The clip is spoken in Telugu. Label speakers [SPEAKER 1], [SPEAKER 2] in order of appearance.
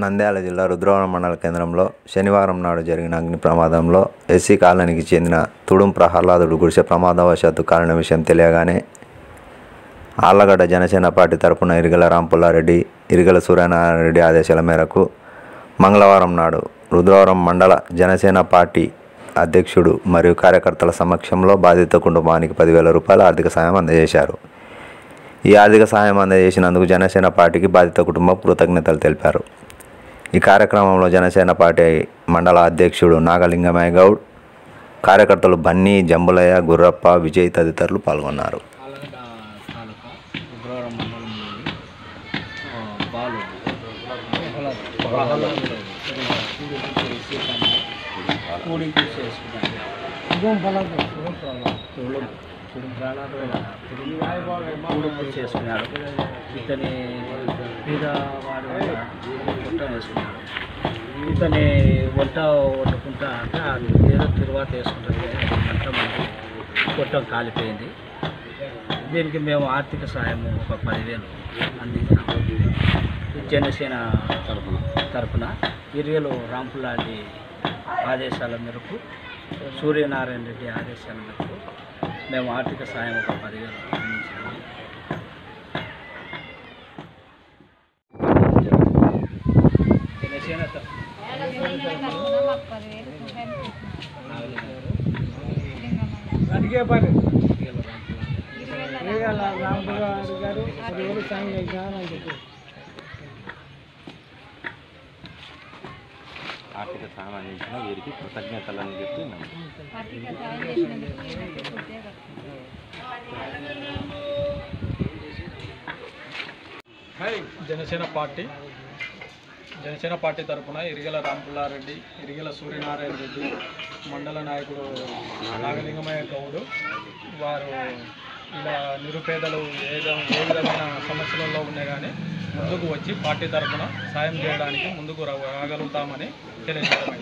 [SPEAKER 1] నంద్యాల జిల్లా రుద్రవరం మండల కేంద్రంలో శనివారం నాడు జరిగిన అగ్ని ప్రమాదంలో ఎస్సీ కాలనీకి చెందిన తుడుం ప్రహ్లాదుడు గుడిసె ప్రమాదవశాత్తు కాలిన విషయం తెలియగానే ఆళ్లగడ్డ జనసేన పార్టీ తరపున ఇరిగల రాంపుల్లారెడ్డి, ఇరిగల సూర్యనారాయణ రెడ్డి ఆదేశాల మేరకు మంగళవారం నాడు రుద్రవరం మండల జనసేన పార్టీ అధ్యక్షుడు మరియు కార్యకర్తల సమక్షంలో బాధిత కుటుంబానికి 10,000 రూపాయల ఆర్థిక సాయం అందజేశారు. ఈ ఆర్థిక సాయం అందజేసినందుకు జనసేన పార్టీకి బాధిత కుటుంబం కృతజ్ఞతలు తెలిపారు. ఈ కార్యక్రమంలో జనసేన పార్టీ మండల అధ్యక్షుడు నాగలింగమయ్య గౌడ్, కార్యకర్తలు బన్నీ, జంబులయ్య, గుర్రప్ప, విజయ్ తదితరులు పాల్గొన్నారు.
[SPEAKER 2] చేసుకున్నాడు. ఇతని మీద వాడు వంట వేసుకున్నాడు. ఇతని వంట వండుకుంటా అంటే అది ఏదో తిరువాత వేసుకుంటుంది. వంట మనకి కొట్టం కాలిపోయింది. దీనికి మేము ఆర్థిక సహాయం ఒక 10,000 అందించాము. జనసేన తరఫున ఇరియలు రాంపుల్లారెడ్డి ఆదేశాల మేరకు, సూర్యనారాయణ రెడ్డి ఆదేశాల మేరకు మేము ఆర్థిక సాయం ఒక 10,000 అందించాము. జనసేన అడిగే పని రాంపుల్లారెడ్డి గారు 10,000 సాయం చేశామని చెప్పి
[SPEAKER 3] ఆర్థిక సాయం అందించిన వీరికి కృతజ్ఞతలు అని చెప్పి
[SPEAKER 4] జనసేన పార్టీ తరఫున ఇరిగల రాంపుల్లారెడ్డి, ఇరిగల సూర్యనారాయణ రెడ్డి, మండల నాయకుడు నాగలింగమయ్య గౌడు వారు ఇలా నిరుపేదలు ఏ విధమైన సమస్యలలో ఉన్నా కానీ ముందుకు వచ్చి పార్టీ తరఫున సాయం చేయడానికి ముందుకు రాగలుగుతామని తెలియజేయడం.